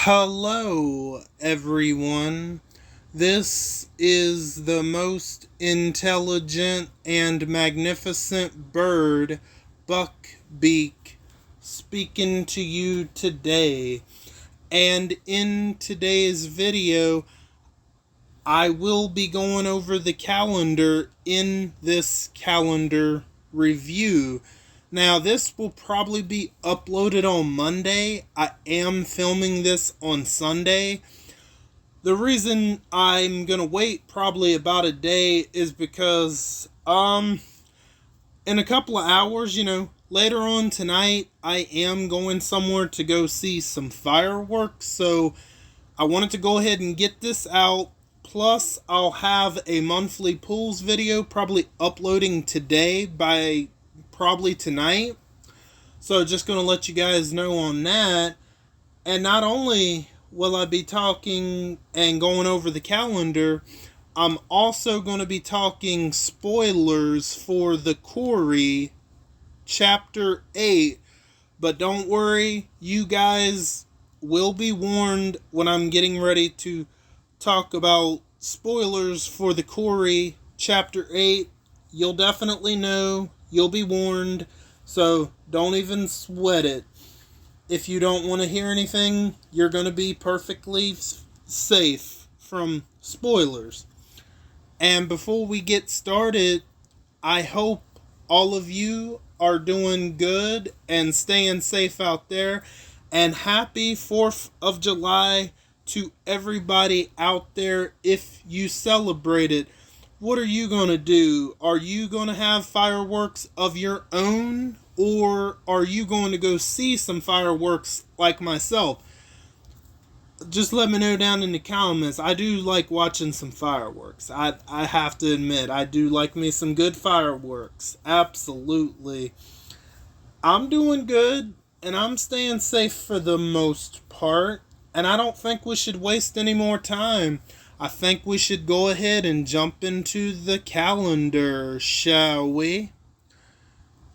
Hello, everyone. This is the most intelligent and magnificent bird, Beak, speaking to you today. And in today's video, I will be going over the calendar in this calendar review. Now, this will probably be uploaded on Monday. I am filming this on Sunday. The reason I'm going to wait probably about a day is because, in a couple of hours, later on tonight, I am going somewhere to go see some fireworks. So, I wanted to go ahead and get this out. Plus, I'll have a monthly pools video probably uploading today by probably tonight. So just going to let you guys know on that. And not only will I be talking and going over the calendar, I'm also going to be talking spoilers for the Quarry Chapter 8. But don't worry, you guys will be warned when I'm getting ready to talk about spoilers for the Quarry Chapter 8. You'll definitely know. You'll be warned. So don't even sweat it. If you don't want to hear anything, you're going to be perfectly safe from spoilers. And before we get started, I hope all of you are doing good and staying safe out there. And happy 4th of July to everybody out there if you celebrate it. What are you going to do? Are you going to have fireworks of your own? Or are you going to go see some fireworks like myself? Just let me know down in the comments. I do like watching some fireworks. I have to admit, I do like me some good fireworks. Absolutely. I'm doing good, and I'm staying safe for the most part. And I don't think we should waste any more time. I think we should go ahead and jump into the calendar, shall we?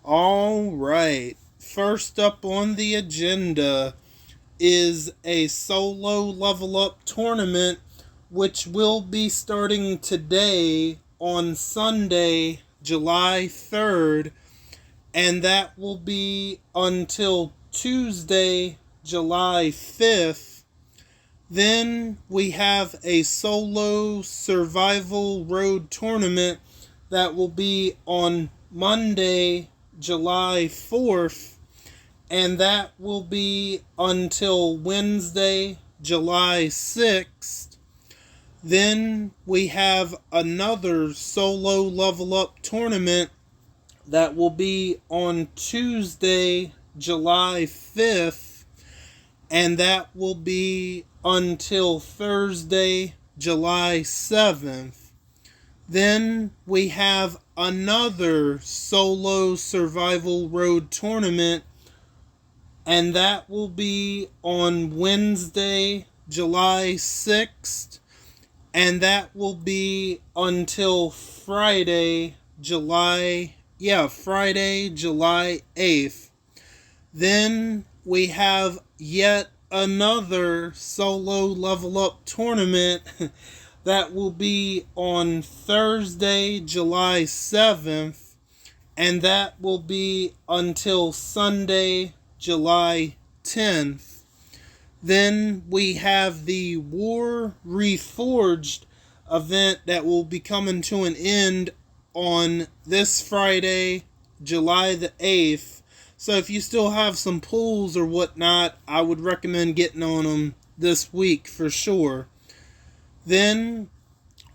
Alright, first up on the agenda is a solo level up tournament, which will be starting today on Sunday, July 3rd, and that will be until Tuesday, July 5th. Then we have a solo survival road tournament that will be on Monday, July 4th, and that will be until Wednesday, July 6th. Then we have another solo level up tournament that will be on Tuesday, July 5th, and that will be until Thursday, July 7th. Then we have another solo survival road tournament, and that will be on Wednesday, July 6th, and that will be until Friday, July 8th. Then we have yet another solo level up tournament that will be on Thursday, July 7th, and that will be until Sunday, July 10th. Then we have the War Reforged event that will be coming to an end on this Friday, July the 8th. So if you still have some pools or whatnot, I would recommend getting on them this week for sure. Then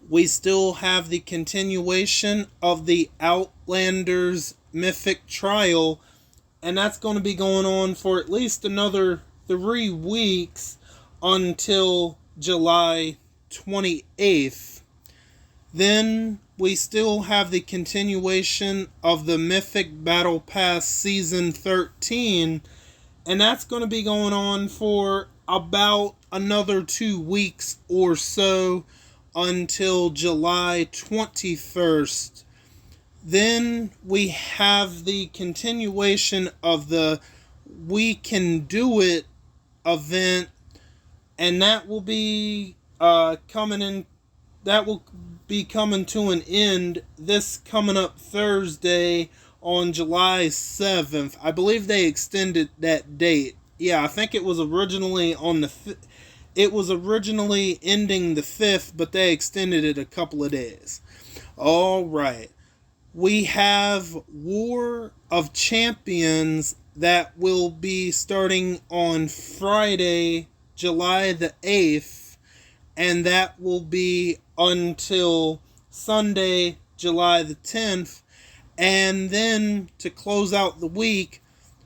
we still have the continuation of the Outlanders Mythic trial, and that's going to be going on for at least another 3 weeks until July 28th. Then we still have the continuation of the Mythic Battle Pass Season 13, and that's going to be going on for about another 2 weeks or so until July 21st. Then we have the continuation of the We Can Do It event and that will be coming in. That will be coming to an end this coming up Thursday on July 7th. I believe they extended that date. Yeah, I think it was originally on the it was originally ending the 5th, but they extended it a couple of days. All right. We have War of Champions that will be starting on Friday, July the 8th, and that will be until Sunday, July the 10th. And then to close out the week,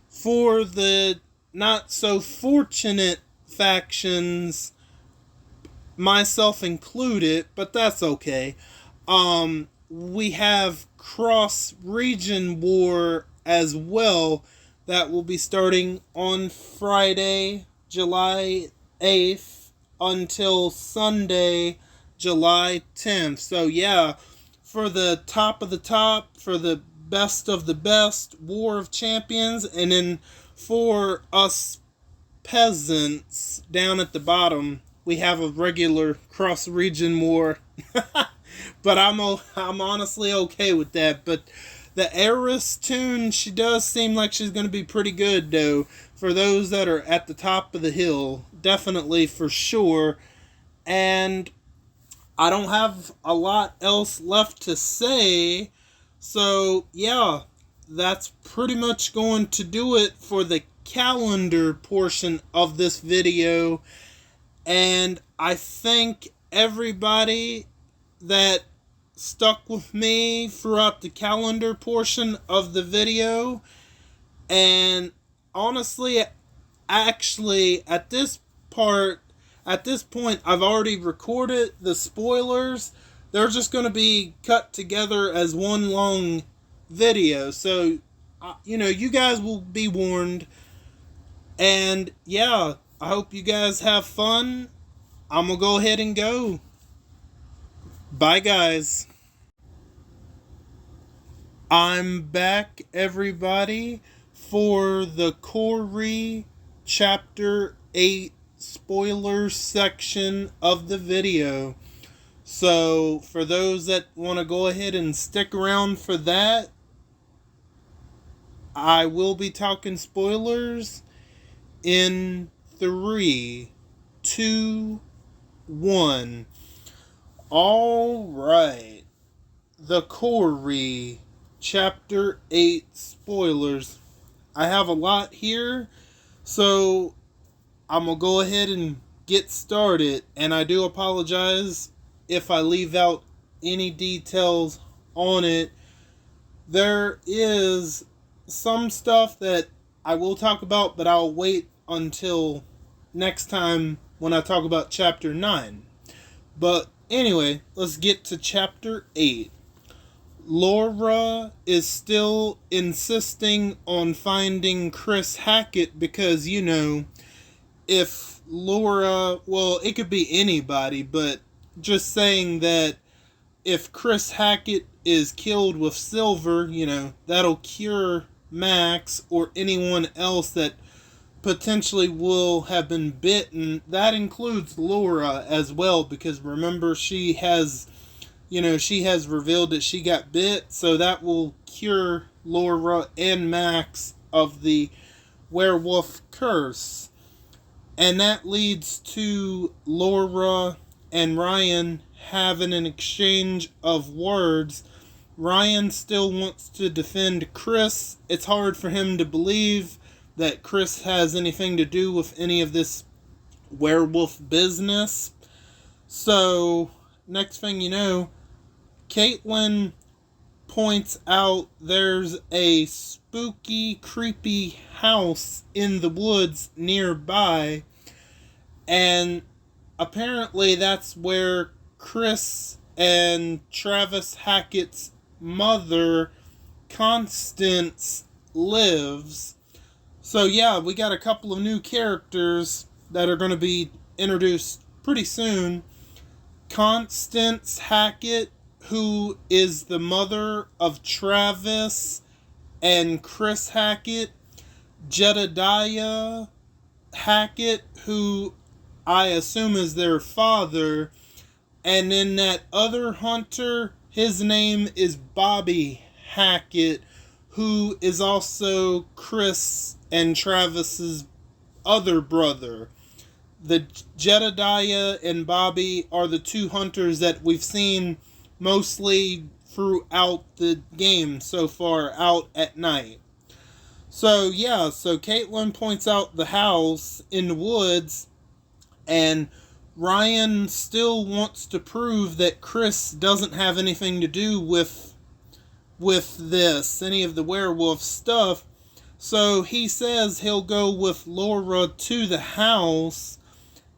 for the not so fortunate factions, myself included, but that's okay. We have Cross Region War as well that will be starting on Friday, July 8th until Sunday, July 10th. So yeah, for the top of the top, for the best of the best, War of Champions, and then for us peasants down at the bottom, we have a regular cross-region war. But I'm honestly okay with that. But the Eris tune, she does seem like she's going to be pretty good, though, for those that are at the top of the hill. Definitely, for sure. And I don't have a lot else left to say. So, yeah, that's pretty much going to do it for the calendar portion of this video. And I thank everybody that stuck with me throughout the calendar portion of the video. And honestly, actually, at this point, I've already recorded the spoilers. They're just going to be cut together as one long video. So, you guys will be warned. And yeah, I hope you guys have fun. I'm going to go ahead and go. Bye, guys. I'm back, everybody, for the Quarry Chapter 8 spoiler section of the video. So, for those that want to go ahead and stick around for that, I will be talking spoilers in 3, 2, 1. Alright. The Quarry Chapter 8 spoilers. I have a lot here, so I'm going to go ahead and get started. And I do apologize if I leave out any details on it. There is some stuff that I will talk about, but I'll wait until next time when I talk about Chapter 9. But anyway, let's get to Chapter 8. Laura is still insisting on finding Chris Hackett because, if Laura, well, it could be anybody, but just saying that if Chris Hackett is killed with silver, that'll cure Max or anyone else that potentially will have been bitten. That includes Laura as well, because remember, she has revealed that she got bit, so that will cure Laura and Max of the werewolf curse. And that leads to Laura and Ryan having an exchange of words. Ryan still wants to defend Chris. It's hard for him to believe that Chris has anything to do with any of this werewolf business. So, next thing you know, Caitlin points out there's a spooky, creepy house in the woods nearby, and apparently that's where Chris and Travis Hackett's mother, Constance, lives. So yeah, we got a couple of new characters that are going to be introduced pretty soon. Constance Hackett, who is the mother of Travis and Chris Hackett. Jedediah Hackett, who I assume is their father. And then that other hunter, his name is Bobby Hackett, who is also Chris and Travis's other brother. The Jedediah and Bobby are the two hunters that we've seen mostly throughout the game so far out at night. So Caitlin points out the house in the woods, and Ryan still wants to prove that Chris doesn't have anything to do with this, any of the werewolf stuff. So he says he'll go with Laura to the house,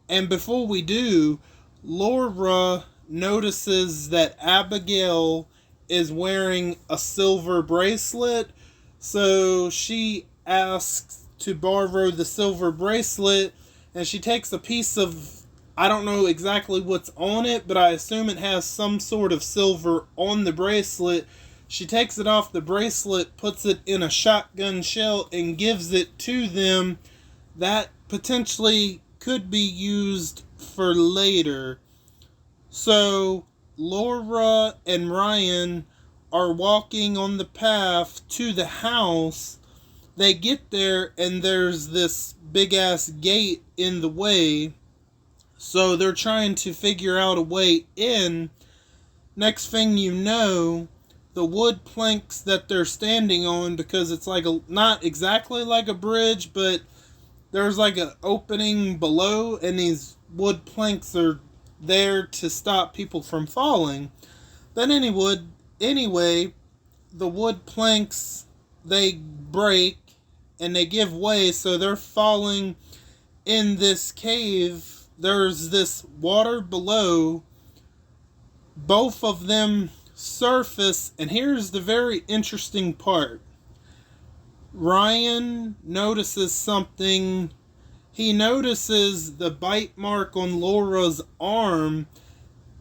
and before we do, Laura notices that Abigail is wearing a silver bracelet, so she asks to borrow the silver bracelet, and she takes a piece of, I don't know exactly what's on it, but I assume it has some sort of silver on the bracelet. She takes it off the bracelet, puts it in a shotgun shell, and gives it to them. That potentially could be used for later. So Laura and Ryan are walking on the path to the house. They get there and there's this big ass gate in the way. So they're trying to figure out a way in. Next thing you know, the wood planks that they're standing on, because it's like not exactly like a bridge, but there's like an opening below, and these wood planks are there to stop people from falling. But anyway, the wood planks, they break and they give way, so they're falling in this cave. There's this water below. Both of them surface, and here's the very interesting part. Ryan notices something. He notices the bite mark on Laura's arm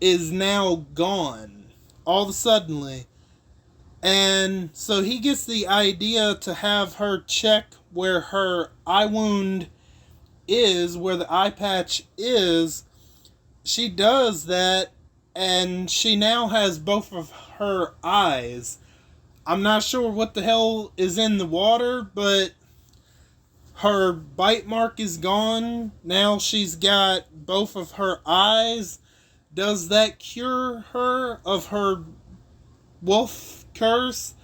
is now gone, all of a sudden. And so he gets the idea to have her check where her eye wound is, where the eye patch is. She does that, and she now has both of her eyes. I'm not sure what the hell is in the water, but her bite mark is gone. Now she's got both of her eyes. Does that cure her of her wolf curse?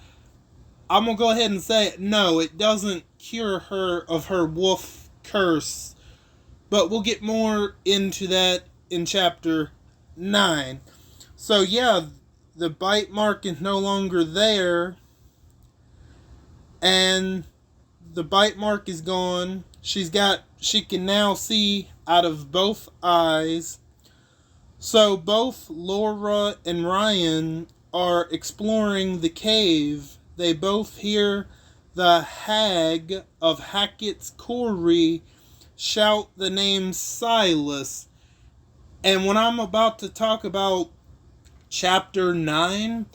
I'm going to go ahead and say no, it doesn't cure her of her wolf curse. But we'll get more into that in chapter 9. So the bite mark is no longer there, and the bite mark is gone. She can now see out of both eyes. So both Laura and Ryan are exploring the cave. They both hear the hag of Hackett's Quarry shout the name Silas. And when I'm about to talk about chapter 9,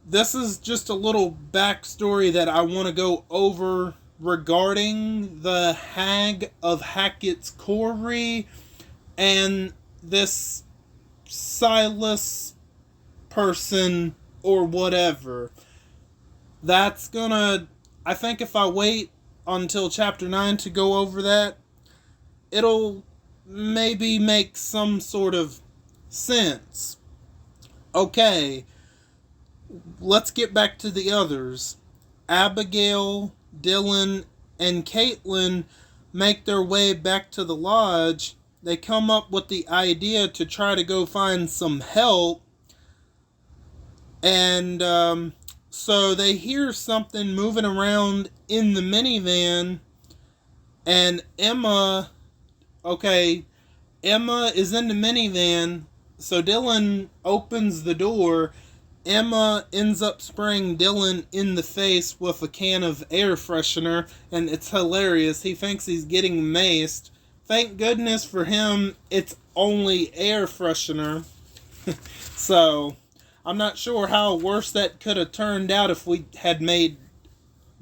this is just a little backstory that I want to go over regarding the hag of Hackett's Quarry and this Silas person or whatever. That's gonna, I think if I wait until chapter 9 to go over that, it'll maybe make some sort of sense. Okay, let's get back to the others. Abigail, Dylan, and Caitlin make their way back to the lodge. They come up with the idea to try to go find some help. And so they hear something moving around in the minivan. And Emma is in the minivan. So Dylan opens the door. Emma ends up spraying Dylan in the face with a can of air freshener, and it's hilarious. He thinks he's getting maced. Thank goodness for him, it's only air freshener. So, I'm not sure how worse that could have turned out if we had made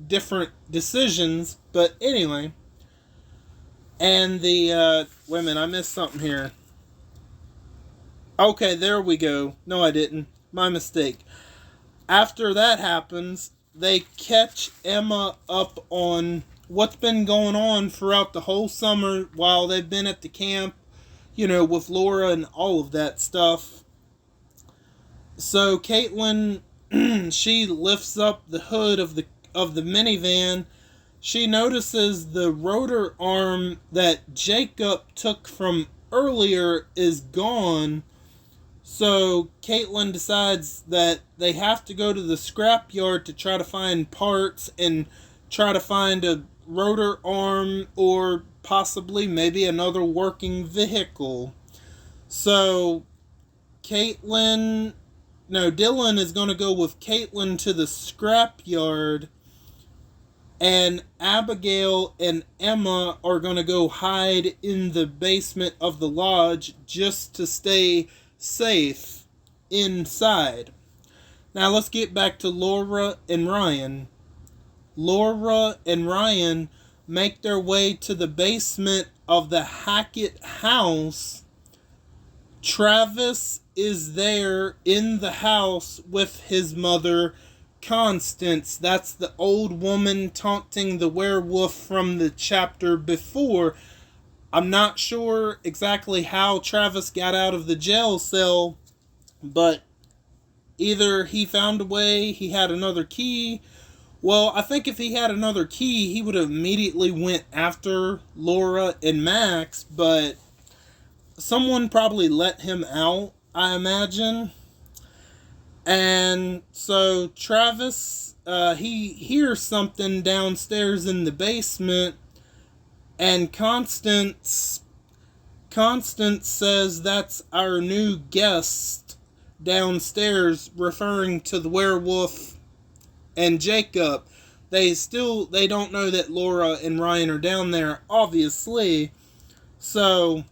different decisions, but anyway. And the, wait a minute, I missed something here. Okay, there we go. No, I didn't. My mistake. After that happens, they catch Emma up on what's been going on throughout the whole summer while they've been at the camp, with Laura and all of that stuff. So Caitlin, she lifts up the hood of the minivan. She notices the rotor arm that Jacob took from earlier is gone. So Caitlin decides that they have to go to the scrapyard to try to find parts and try to find a rotor arm or possibly maybe another working vehicle. So Dylan is going to go with Caitlin to the scrapyard, and Abigail and Emma are going to go hide in the basement of the lodge just to stay safe inside. Now let's get back to Laura and Ryan. Laura and Ryan make their way to the basement of the Hackett house. Travis is there in the house with his mother, Constance. That's the old woman taunting the werewolf from the chapter before. I'm not sure exactly how Travis got out of the jail cell, but either he found a way, he had another key. Well, I think if he had another key, he would have immediately went after Laura and Max, but someone probably let him out, I imagine. And so Travis, he hears something downstairs in the basement, and Constance says that's our new guest downstairs, referring to the werewolf and Jacob. They don't know that Laura and Ryan are down there, obviously. So,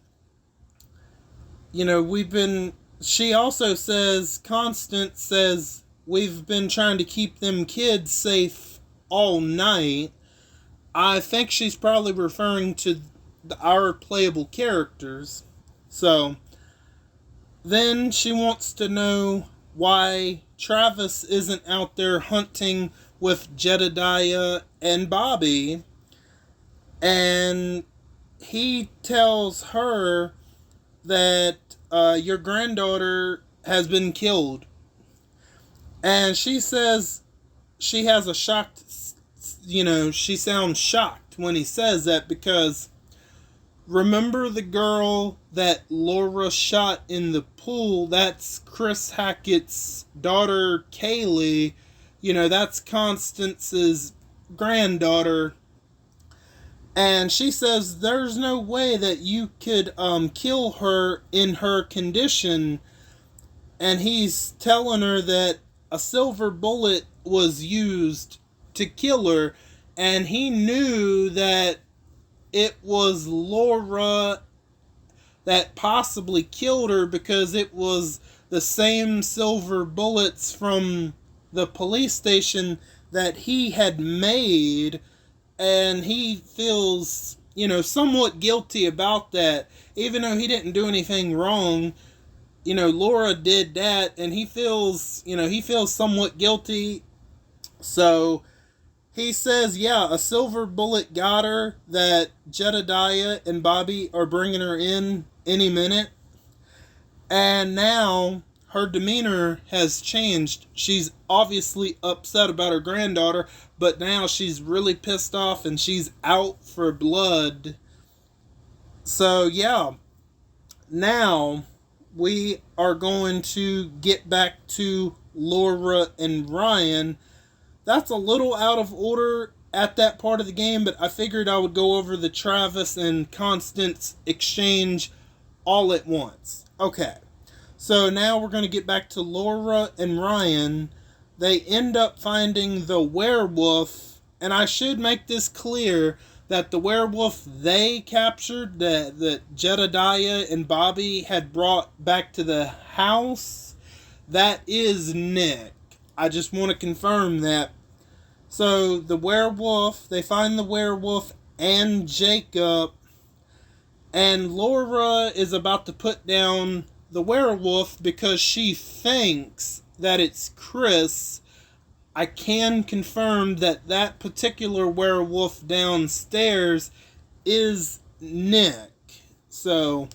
she also says, Constance says, we've been trying to keep them kids safe all night. I think she's probably referring to our playable characters. So, then she wants to know why Travis isn't out there hunting with Jedediah and Bobby. And he tells her that your granddaughter has been killed. And she says she has a shocked, she sounds shocked when he says that, because remember the girl that Laura shot in the pool? That's Chris Hackett's daughter, Kaylee. That's Constance's granddaughter. And she says there's no way that you could kill her in her condition. And he's telling her that a silver bullet was used to kill her. And he knew that it was Laura that possibly killed her, because it was the same silver bullets from the police station that he had made. And he feels, somewhat guilty about that. Even though he didn't do anything wrong, Laura did that, and he feels somewhat guilty. So he says, yeah, a silver bullet got her, that Jedediah and Bobby are bringing her in any minute. And now her demeanor has changed. She's obviously upset about her granddaughter, but now she's really pissed off and she's out for blood. So, yeah. Now we are going to get back to Laura and Ryan. That's a little out of order at that part of the game, but I figured I would go over the Travis and Constance exchange all at once. Okay. So now we're going to get back to Laura and Ryan. They end up finding the werewolf, and I should make this clear that the werewolf they captured, that Jedediah and Bobby had brought back to the house, that is Nick. I just want to confirm that. So the werewolf, they find the werewolf and Jacob. And Laura is about to put down the werewolf because she thinks that it's Chris. I can confirm that that particular werewolf downstairs is Nick. So,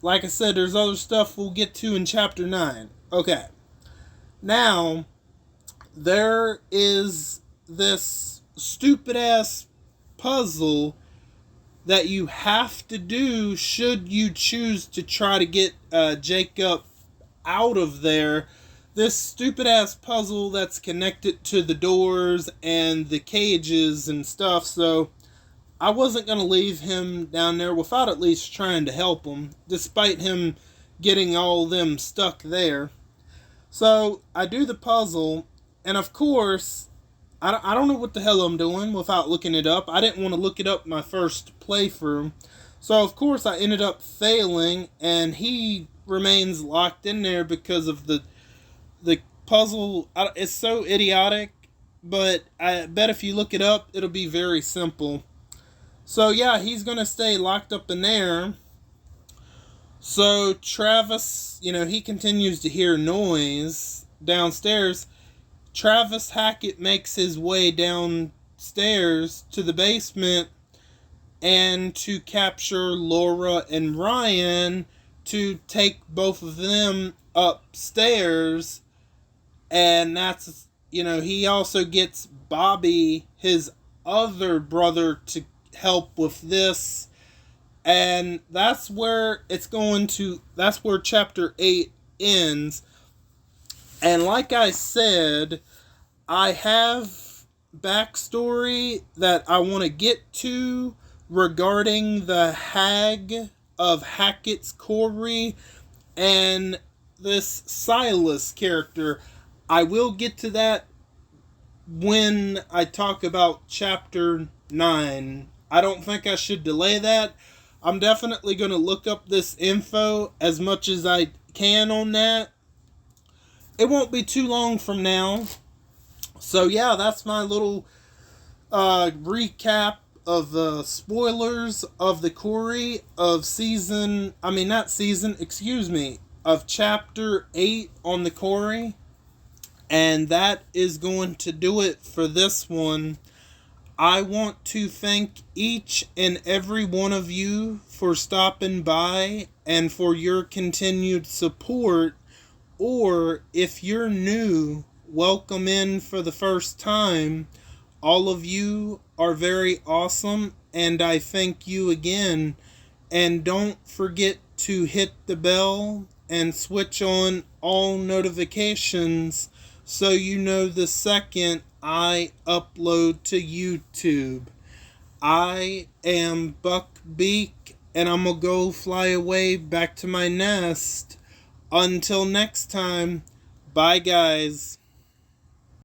like I said, there's other stuff we'll get to in chapter 9. Okay. Now, there is this stupid ass puzzle that you have to do should you choose to try to get Jacob out of there. This stupid ass puzzle that's connected to the doors and the cages and stuff. So I wasn't going to leave him down there without at least trying to help him, despite him getting all them stuck there. So I do the puzzle, and of course, I don't know what the hell I'm doing without looking it up. I didn't want to look it up my first playthrough. So of course I ended up failing, and he remains locked in there because of the puzzle. It's so idiotic, but I bet if you look it up, it'll be very simple. So yeah, he's going to stay locked up in there. So Travis, he continues to hear noise downstairs. Travis Hackett makes his way downstairs to the basement and to capture Laura and Ryan to take both of them upstairs. And that's, he also gets Bobby, his other brother, to help with this. And that's where that's where chapter 8 ends. And like I said, I have backstory that I want to get to regarding the hag of Hackett's Quarry and this Silas character. I will get to that when I talk about chapter 9. I don't think I should delay that. I'm definitely going to look up this info as much as I can on that. It won't be too long from now. So yeah, that's my little recap of the spoilers of the Quarry of of chapter 8 on the Quarry. And that is going to do it for this one. I want to thank each and every one of you for stopping by and for your continued support. Or if you're new, welcome in for the first time. All of you are very awesome, and I thank you again. And don't forget to hit the bell and switch on all notifications so you know the second I upload to YouTube. I am Beak, and I'm gonna go fly away back to my nest. Until next time, bye guys.